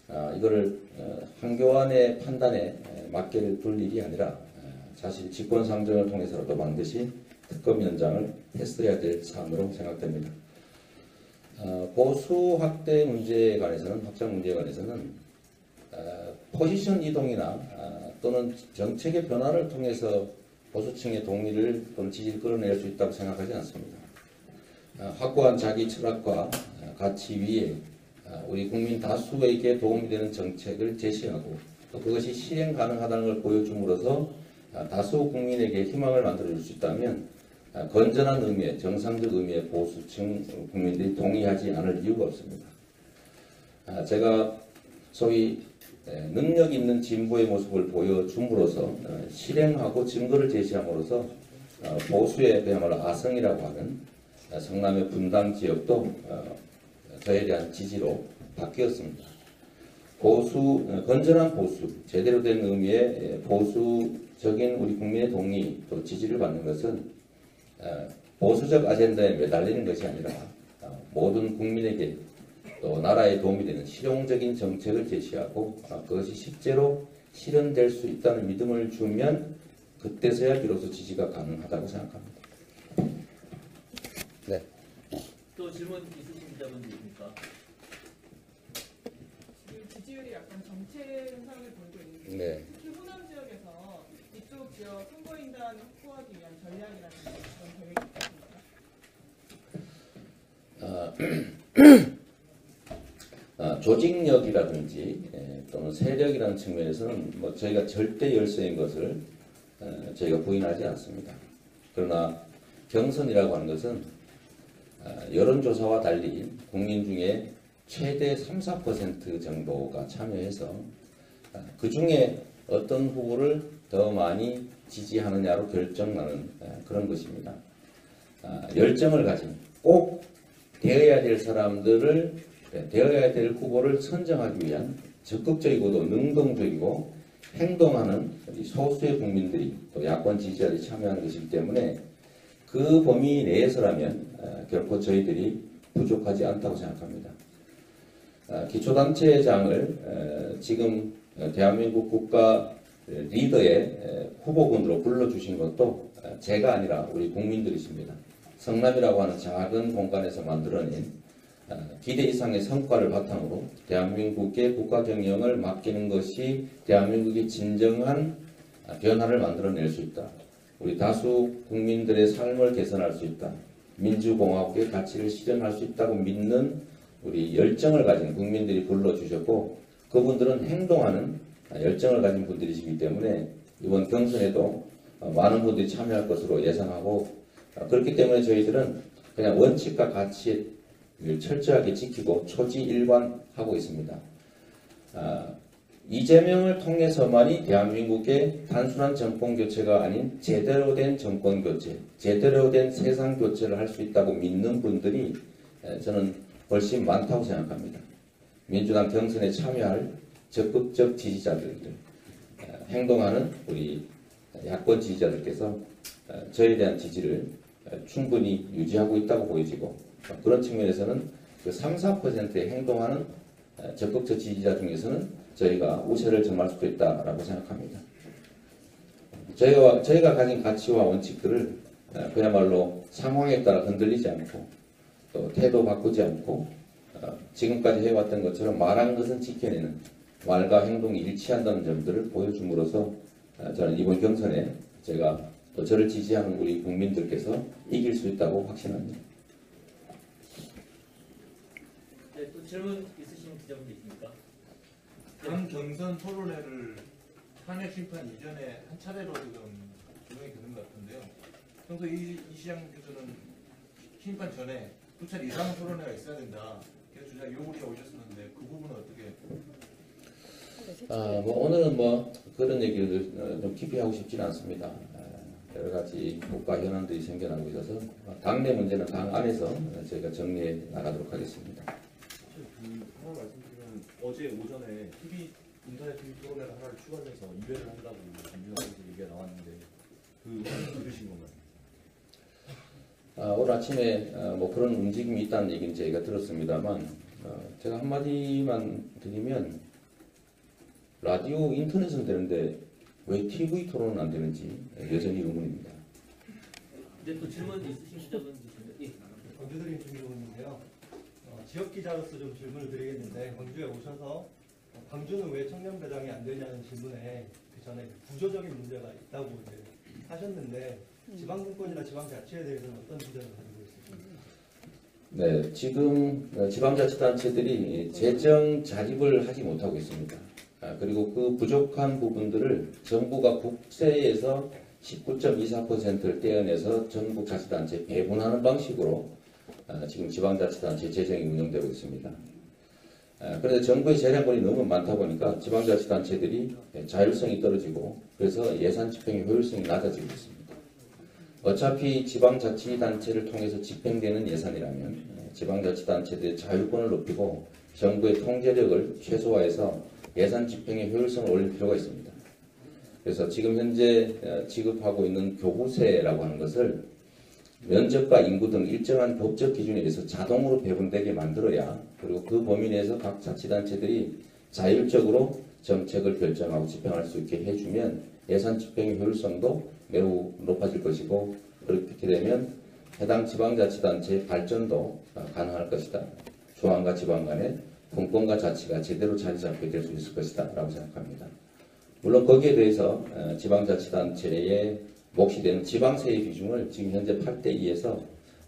이거를 한교안의 판단에 맡겨둘 일이 아니라 사실 직권상정을 통해서라도 반드시 특검 연장을 했어야 될 사안으로 생각됩니다. 보수 확대 문제에 관해서는, 확장 문제에 관해서는 포지션 이동이나 또는 정책의 변화를 통해서 보수층의 동의를 또는 지지를 끌어낼 수 있다고 생각하지 않습니다. 확고한 자기 철학과 가치 위에 우리 국민 다수에게 도움이 되는 정책을 제시하고 또 그것이 실행 가능하다는 걸 보여줌으로써 다수 국민에게 희망을 만들어줄 수 있다면 건전한 의미의, 정상적 의미의 보수층 국민들이 동의하지 않을 이유가 없습니다. 제가 소위 능력 있는 진보의 모습을 보여줌으로써 실행하고 증거를 제시함으로써 보수의 그야말로 아성이라고 하는 성남의 분당 지역도 저에 대한 지지로 바뀌었습니다. 보수, 건전한 보수, 제대로 된 의미의 보수적인 우리 국민의 동의 또 지지를 받는 것은 보수적 아젠다에 매달리는 것이 아니라 모든 국민에게 또 나라에 도움이 되는 실용적인 정책을 제시하고 그것이 실제로 실현될 수 있다는 믿음을 주면 그때서야 비로소 지지가 가능하다고 생각합니다. 네. 또 질문 있으신 기자분들 있습니까? 지금 지지율이 약간 정체 현상을 보이고 있는데 네. 특히 호남 지역에서 이쪽 지역 선거인단 확보하기 위한 전략이라든지 그런 계획이 있습니까? 조직력이라든지 또는 세력이라는 측면에서는 뭐 저희가 절대 열세인 것을 저희가 부인하지 않습니다. 그러나 경선이라고 하는 것은 여론조사와 달리 국민 중에 최대 3, 4% 정도가 참여해서 그 중에 어떤 후보를 더 많이 지지하느냐로 결정나는 그런 것입니다. 열정을 가진 꼭 되어야 될 사람들을 되어야 될 후보를 선정하기 위한 적극적이고도 능동적이고 행동하는 소수의 국민들이 또 야권 지지자들이 참여하는 것이기 때문에 그 범위 내에서라면 결코 저희들이 부족하지 않다고 생각합니다. 기초단체장을 지금 대한민국 국가 리더의 후보군으로 불러주신 것도 제가 아니라 우리 국민들이십니다. 성남이라고 하는 작은 공간에서 만들어낸 기대 이상의 성과를 바탕으로 대한민국의 국가 경영을 맡기는 것이 대한민국의 진정한 변화를 만들어낼 수 있다. 우리 다수 국민들의 삶을 개선할 수 있다. 민주공화국의 가치를 실현할 수 있다고 믿는 우리 열정을 가진 국민들이 불러주셨고 그분들은 행동하는 열정을 가진 분들이시기 때문에 이번 경선에도 많은 분들이 참여할 것으로 예상하고 그렇기 때문에 저희들은 그냥 원칙과 가치에 철저하게 지키고 초지일관하고 있습니다. 이재명을 통해서만이 대한민국의 단순한 정권교체가 아닌 제대로 된 정권교체, 제대로 된 세상교체를 할 수 있다고 믿는 분들이 저는 훨씬 많다고 생각합니다. 민주당 경선에 참여할 적극적 지지자들, 행동하는 우리 야권 지지자들께서 저에 대한 지지를 충분히 유지하고 있다고 보여지고 그런 측면에서는 그 3, 4%의 행동하는 적극적 지지자 중에서는 저희가 우세를 점할 수도 있다라고 생각합니다. 저희가 가진 가치와 원칙들을 그야말로 상황에 따라 흔들리지 않고 또 태도 바꾸지 않고 지금까지 해왔던 것처럼 말한 것은 지켜내는 말과 행동이 일치한다는 점들을 보여줌으로써 저는 이번 경선에 제가 또 저를 지지하는 우리 국민들께서 이길 수 있다고 확신합니다. 네, 또 질문 있으신 기자분들 있습니까? 당 경선 토론회를 탄핵 심판 이전에 한 차례로 지금 조정이 되는 것 같은데요. 평소 이 시장께서는 심판 전에 2차례 이상 토론회가 있어야 된다. 그래서 주장 요구가 오셨었는데 그 부분은 어떻게? 오늘은 그런 얘기를 좀 깊이 하고 싶지는 않습니다. 여러 가지 국가 현안들이 생겨나고 있어서 당내 문제는 당 안에서 저희가 정리해 나가도록 하겠습니다. 하나 말씀드리면 어제 오전에 인터넷 TV 토론회를 하나를 추가해서 2회를 한다고 민주당에서 얘기가 나왔는데 그 들으신 건가요? 오늘 아침에 그런 움직임이 있다는 얘기는 저희가 들었습니다만 제가 한마디만 드리면 라디오, 인터넷은 되는데 왜 TV 토론은 안 되는지 여전히 의문입니다. 네, 또 질문 있으신 기자분 계신가요? 예. 광주드림 김종훈인데요. 지역 기자로서 좀 질문을 드리겠는데 광주에 오셔서 광주는 왜 청년 배당이 안 되냐는 질문에 그 전에 구조적인 문제가 있다고 이제 하셨는데 지방분권이나 지방자치에 대해서는 어떤 기자를 가지고 있으십니까? 네, 지금 지방자치단체들이 재정 자립을 하지 못하고 있습니다. 그리고 그 부족한 부분들을 정부가 국세에서 19.24%를 떼어내서 전국자치단체에 배분하는 방식으로 지금 지방자치단체 재정이 운영되고 있습니다. 그런데 정부의 재량권이 너무 많다 보니까 지방자치단체들이 자율성이 떨어지고 그래서 예산 집행의 효율성이 낮아지고 있습니다. 어차피 지방자치단체를 통해서 집행되는 예산이라면 지방자치단체들의 자율권을 높이고 정부의 통제력을 최소화해서 예산 집행의 효율성을 올릴 필요가 있습니다. 그래서 지금 현재 지급하고 있는 교부세라고 하는 것을 면적과 인구 등 일정한 법적 기준에 의해서 자동으로 배분되게 만들어야 그리고 그 범위 내에서 각 자치단체들이 자율적으로 정책을 결정하고 집행할 수 있게 해주면 예산 집행의 효율성도 매우 높아질 것이고 그렇게 되면 해당 지방자치단체의 발전도 가능할 것이다. 중앙과 지방 간의 분권과 자치가 제대로 자리 잡게 될 수 있을 것이다 라고 생각합니다. 물론 거기에 대해서 지방자치단체의 몫이 되는 지방세의 비중을 지금 현재 8대2에서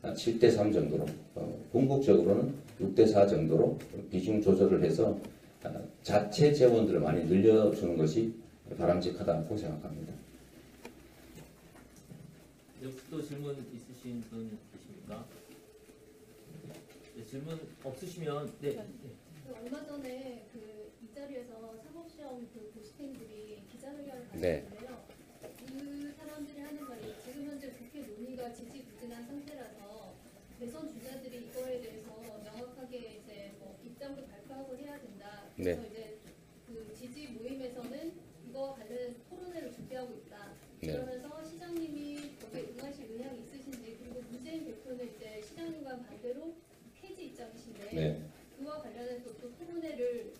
7대3 정도로 궁극적으로는 6대4 정도로 비중 조절을 해서 자체 재원들을 많이 늘려주는 것이 바람직하다고 생각합니다. 혹시 또 질문 있으신 분 계십니까? 네, 질문 없으시면 네. 얼마 전에 이 자리에서 사법시험 고시생들이 기자회견을 네. 가졌는데요. 그 사람들이 하는 말이 지금 현재 국회 논의가 지지부진한 상태라서 대선 주자들이 이거에 대해서 명확하게 이제 입장도 발표하고 해야 된다. 그래서 이제 그 지지 모임에서는 이거 관련 토론회를 준비하고 있다. 네. 그러면서 시장님이 거기에 응하실 의향이 있으신지 그리고 문재인 대표는 이제 시장님과 반대로 폐지 입장이신데 네. 그와 관련해서 또 토론회를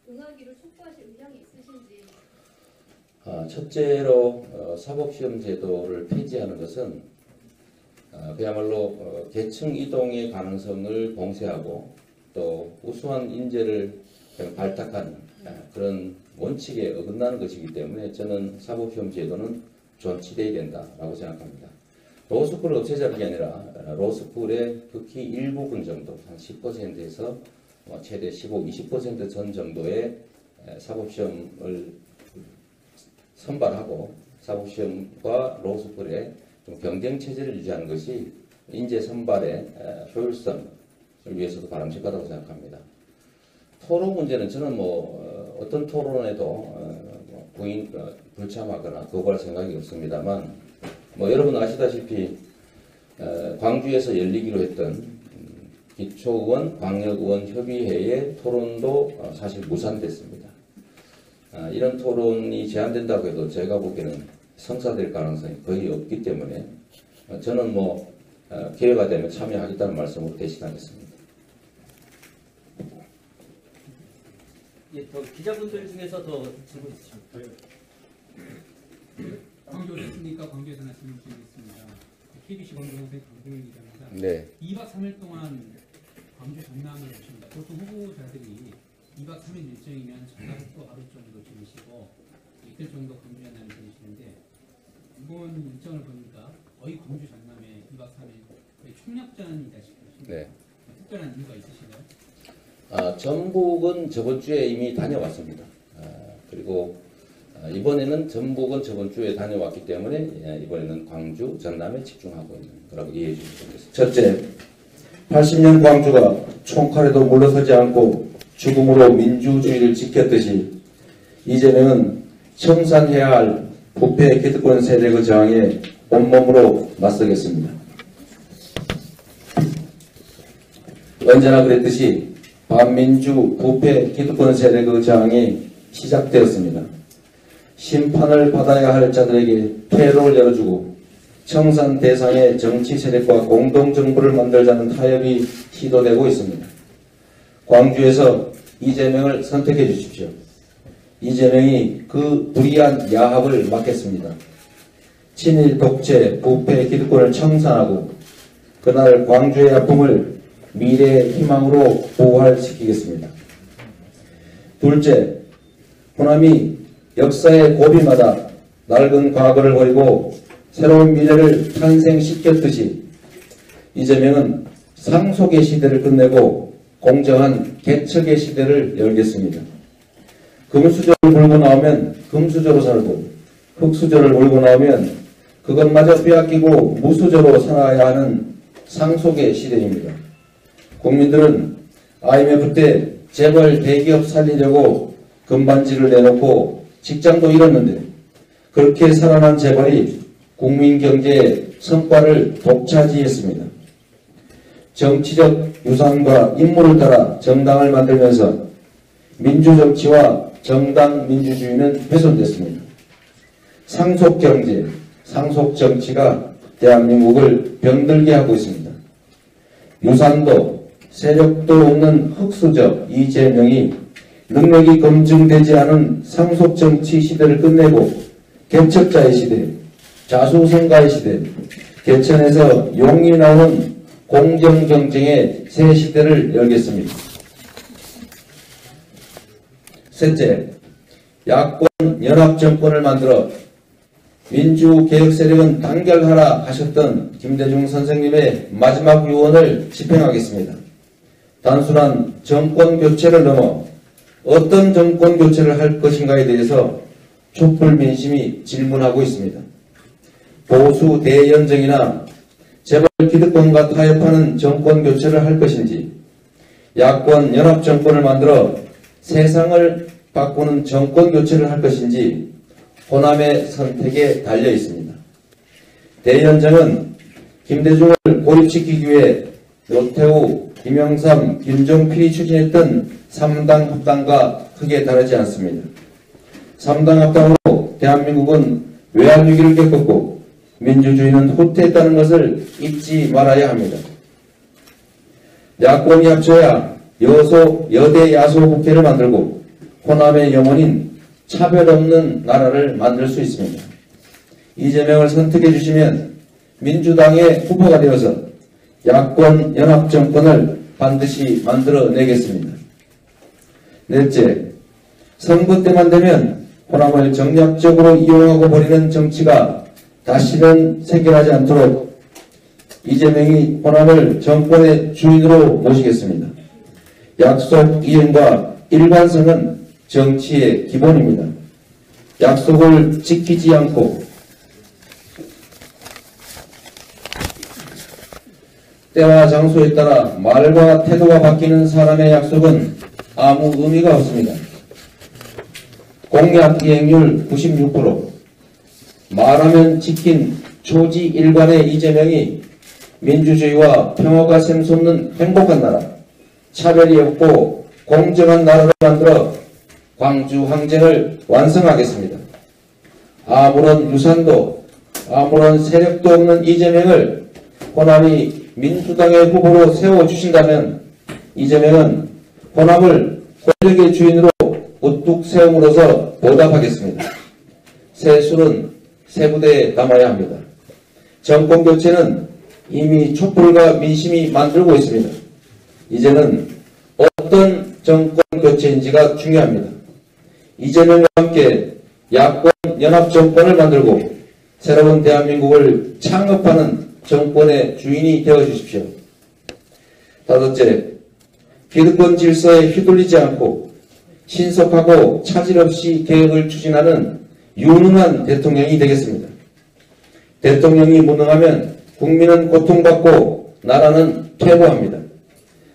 응하기를 촉구하실 의향이 있으신지. 첫째로 사법시험 제도를 폐지하는 것은 그야말로 계층 이동의 가능성을 봉쇄하고 또 우수한 인재를 발탁하는 그런 원칙에 어긋나는 것이기 때문에 저는 사법시험 제도는 존치돼야 된다라고 생각합니다. 로스쿨을 없애자는 게 아니라 로스쿨의 극히 일부분 정도, 한 10%에서 최대 15, 20% 선 정도의 사법시험을 선발하고 사법시험과 로스쿨의 좀 경쟁 체제를 유지하는 것이 인재 선발의 효율성을 위해서도 바람직하다고 생각합니다. 토론 문제는 저는 어떤 토론에도 불참하거나 거부할 생각이 없습니다만 여러분 아시다시피 광주에서 열리기로 했던 기초의원, 광역의원 협의회의 토론도 사실 무산됐습니다. 이런 토론이 제한된다고 해도 제가 보기에는 성사될 가능성이 거의 없기 때문에 저는 기회가 되면 참여하겠다는 말씀으로 대신하겠습니다. 예, 더 기자분들 중에서 더 질문 있으십니까? 광주 오셨으니까 광주에서 말씀을 드리겠습니다. KBC 광주방송의 강동일 기자입니다. 네. 2박 3일 동안 광주 전남을 오십니다. 보통 후보자들이 2박 3일 일정이면 전남도 하루 정도 지내시고 이틀 정도 광주 전남을 지내시는데 이번 일정을 보니까 거의 광주 전남에 2박 3일 거의 총력전이다시피 하십니다. 네. 특별한 이유가 있으신가요? 전북은 저번 주에 이미 다녀왔습니다. 그리고 이번에는 전북은 저번 주에 다녀왔기 때문에 이번에는 광주, 전남에 집중하고 있는 거라고 이해해 주시면 되겠습니다. 첫째, 80년 광주가 총칼에도 물러서지 않고 죽음으로 민주주의를 지켰듯이 이제는 청산해야 할 부패 기득권 세력의 저항에 온몸으로 맞서겠습니다. 언제나 그랬듯이 반민주 부패 기득권 세력의 저항이 시작되었습니다. 심판을 받아야 할 자들에게 퇴로를 열어주고 청산 대상의 정치 세력과 공동정부를 만들자는 타협이 시도되고 있습니다. 광주에서 이재명을 선택해 주십시오. 이재명이 그 불의한 야합을 막겠습니다. 친일 독재 부패 기득권을 청산하고 그날 광주의 아픔을 미래의 희망으로 부활시키겠습니다. 둘째, 호남이 역사의 고비마다 낡은 과거를 버리고 새로운 미래를 탄생시켰듯이 이재명은 상속의 시대를 끝내고 공정한 개척의 시대를 열겠습니다. 금수저를 물고 나오면 금수저로 살고 흙수저를 물고 나오면 그것마저 빼앗기고 무수저로 살아야 하는 상속의 시대입니다. 국민들은 IMF 때 재벌 대기업 살리려고 금반지를 내놓고 직장도 잃었는데 그렇게 살아난 재벌이 국민 경제의 성과를 독차지했습니다. 정치적 유산과 임무를 따라 정당을 만들면서 민주정치와 정당 민주주의는 훼손됐습니다. 상속경제, 상속정치가 대한민국을 병들게 하고 있습니다. 유산도 세력도 없는 흙수저 이재명이 능력이 검증되지 않은 상속정치 시대를 끝내고 개척자의 시대, 자수성가의 시대, 개천에서 용이 나오는 공정경쟁의 새 시대를 열겠습니다. 셋째, 야권 연합정권을 만들어 민주개혁 세력은 단결하라 하셨던 김대중 선생님의 마지막 유언을 집행하겠습니다. 단순한 정권 교체를 넘어 어떤 정권 교체를 할 것인가에 대해서 촛불 민심이 질문하고 있습니다. 보수 대연정이나 재벌 기득권과 타협하는 정권 교체를 할 것인지 야권 연합정권을 만들어 세상을 바꾸는 정권 교체를 할 것인지 호남의 선택에 달려 있습니다. 대연정은 김대중을 고립시키기 위해 노태우, 김영삼, 김종필이 추진했던 3당 합당과 크게 다르지 않습니다. 3당 합당으로 대한민국은 외환 위기를 겪었고 민주주의는 후퇴했다는 것을 잊지 말아야 합니다. 야권이 합쳐야 여대 야소 국회를 만들고 호남의 영혼인 차별 없는 나라를 만들 수 있습니다. 이재명을 선택해 주시면 민주당의 후보가 되어서 야권 연합정권을 반드시 만들어내겠습니다. 넷째, 선거 때만 되면 호남을 정략적으로 이용하고 버리는 정치가 다시는 생겨나지 않도록 이재명이 호남을 정권의 주인으로 모시겠습니다. 약속 이행과 일관성은 정치의 기본입니다. 약속을 지키지 않고 때와 장소에 따라 말과 태도가 바뀌는 사람의 약속은 아무 의미가 없습니다. 공약 이행률 96%, 말하면 지킨 초지일관의 이재명이 민주주의와 평화가 샘솟는 행복한 나라, 차별이 없고 공정한 나라를 만들어 광주 항쟁을 완성하겠습니다. 아무런 유산도 아무런 세력도 없는 이재명을 호남이 민주당의 후보로 세워주신다면 이재명은 호남을 권력의 주인으로 우뚝 세움으로써 보답하겠습니다. 새 술은 새 부대에 담아야 합니다. 정권 교체는 이미 촛불과 민심이 만들고 있습니다. 이제는 어떤 정권 교체인지가 중요합니다. 이재명과 함께 야권 연합정권을 만들고 새로운 대한민국을 창업하는 정권의 주인이 되어주십시오. 다섯째, 기득권 질서에 휘둘리지 않고 신속하고 차질 없이 개혁을 추진하는 유능한 대통령이 되겠습니다. 대통령이 무능하면 국민은 고통받고 나라는 퇴보합니다.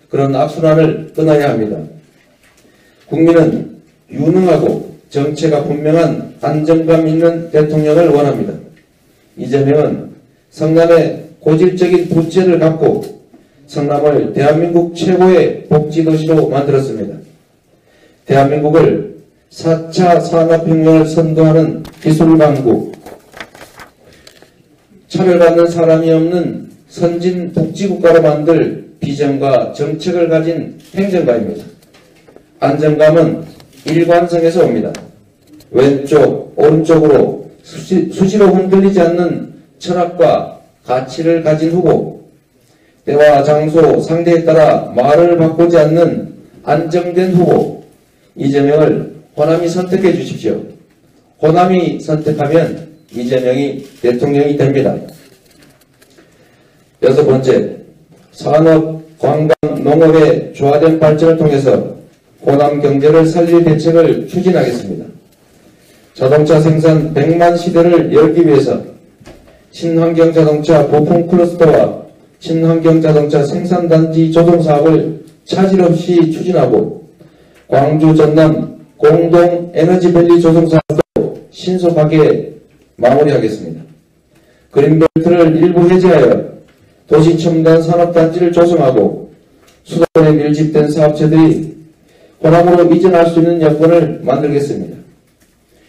그런 악순환을 끊어야 합니다. 국민은 유능하고 정체가 분명한 안정감 있는 대통령을 원합니다. 이재명은 성남에 고질적인 부채를 갚고 성남을 대한민국 최고의 복지도시로 만들었습니다. 대한민국을 4차 산업혁명을 선도하는 기술강국, 차별받는 사람이 없는 선진 복지국가로 만들 비전과 정책을 가진 행정가입니다. 안정감은 일관성에서 옵니다. 왼쪽, 오른쪽으로 수시로 흔들리지 않는 철학과 가치를 가진 후보, 때와 장소, 상대에 따라 말을 바꾸지 않는 안정된 후보, 이재명을 호남이 선택해 주십시오. 호남이 선택하면 이재명이 대통령이 됩니다. 6번째, 산업, 관광, 농업의 조화된 발전을 통해서 호남 경제를 살릴 대책을 추진하겠습니다. 자동차 생산 100만 시대를 열기 위해서 친환경 자동차 부품 클러스터와 친환경 자동차 생산단지 조성 사업을 차질 없이 추진하고 광주 전남 공동 에너지밸리 조성 사업도 신속하게 마무리하겠습니다. 그린벨트를 일부 해제하여 도시첨단 산업단지를 조성하고 수도권에 밀집된 사업체들이 호남으로 이전할 수 있는 여건을 만들겠습니다.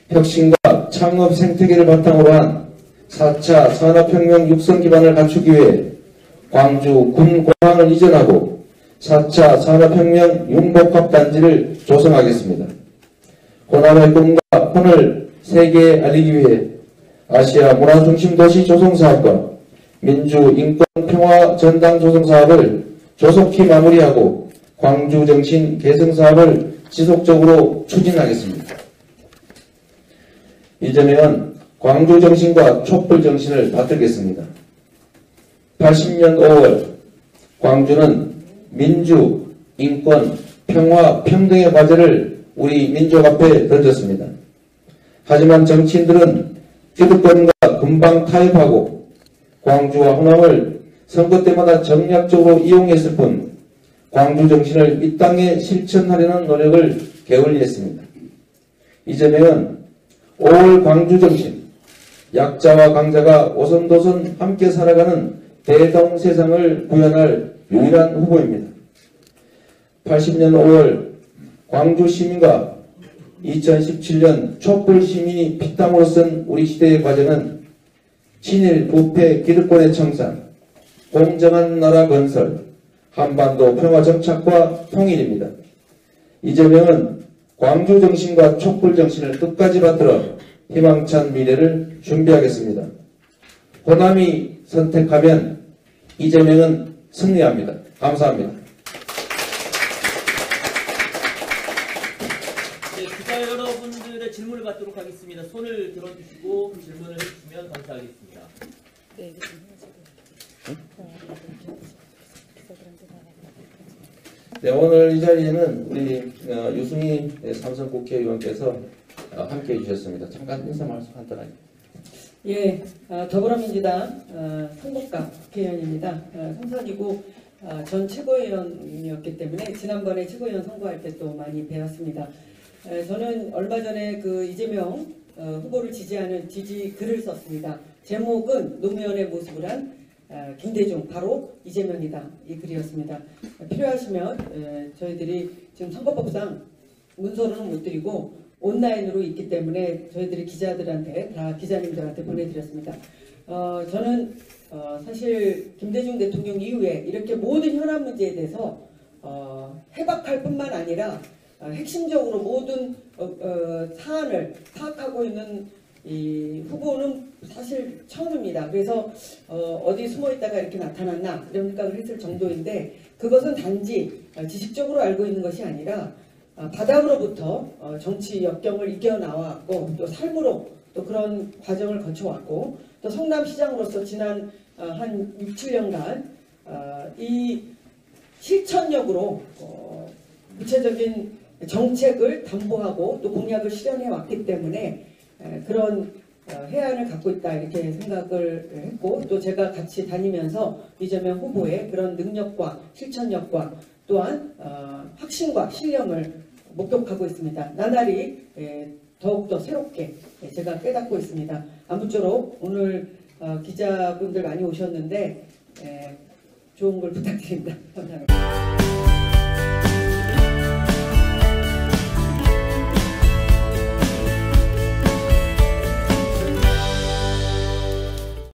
혁신과 창업 생태계를 바탕으로 한 4차 산업혁명 육성 기반을 갖추기 위해 광주 군공항을 이전하고 4차 산업혁명 융복합단지를 조성하겠습니다. 호남의 꿈과 혼을 세계에 알리기 위해 아시아 문화중심 도시 조성사업과 민주인권평화 전당 조성사업을 조속히 마무리하고 광주정신 개성사업을 지속적으로 추진하겠습니다. 이재명은 광주정신과 촛불정신을 받들겠습니다. 80년 5월 광주는 민주, 인권, 평화, 평등의 과제를 우리 민족 앞에 던졌습니다. 하지만 정치인들은 기득권과 금방 타협하고 광주와 호남을 선거 때마다 정략적으로 이용했을 뿐 광주 정신을 이 땅에 실천하려는 노력을 게을리했습니다. 이재명은 5월 광주 정신, 약자와 강자가 오손도손 함께 살아가는 대동세상을 구현할 유일한 후보입니다. 80년 5월 광주 시민과 2017년 촛불 시민이 피땀으로 쓴 우리 시대의 과제는 친일 부패 기득권의 청산, 공정한 나라 건설, 한반도 평화 정착과 통일입니다. 이재명은 광주 정신과 촛불 정신을 끝까지 받들어 희망찬 미래를 준비하겠습니다. 호남이 선택하면 이재명은 승리합니다. 감사합니다. 네, 기자 여러분들의 질문을 받도록 하겠습니다. 손을 들어주시고 질문을 해주시면 감사하겠습니다. 네, 오늘 이 자리에는 우리 유승희 삼선 국회의원께서 함께 해주셨습니다. 잠깐 인사 말씀 간단하게. 예, 더불어민주당 성북갑 국회의원입니다. 삼선이고 전 최고위원이었기 때문에 지난번에 최고위원 선거할 때 또 많이 배웠습니다. 저는 얼마 전에 그 이재명 후보를 지지하는 지지 글을 썼습니다. 제목은 노무현의 모습을 한 김대중 바로 이재명이다 이 글이었습니다. 필요하시면 저희들이 지금 선거법상 문서로는 못 드리고 온라인으로 있기 때문에 저희들이 기자들한테 다 기자님들한테 보내드렸습니다. 저는 사실 김대중 대통령 이후에 이렇게 모든 현안 문제에 대해서 해박할 뿐만 아니라 핵심적으로 모든 사안을 파악하고 있는 이 후보는 사실 처음입니다. 그래서 어디 숨어 있다가 이렇게 나타났나 이런 생각을 했을 정도인데 그것은 단지 지식적으로 알고 있는 것이 아니라 바닥으로부터 정치 역경을 이겨나왔고 또 삶으로 또 그런 과정을 거쳐왔고 또 성남시장으로서 지난 한 6, 7년간 이 실천력으로 구체적인 정책을 담보하고 또 공약을 실현해 왔기 때문에 그런 해안을 갖고 있다 이렇게 생각을 했고 또 제가 같이 다니면서 이재명 후보의 그런 능력과 실천력과 또한 확신과 신령을 목격하고 있습니다. 나날이 더욱더 새롭게 제가 깨닫고 있습니다. 아무쪼록 오늘 기자분들 많이 오셨는데 좋은 걸 부탁드립니다. 감사합니다.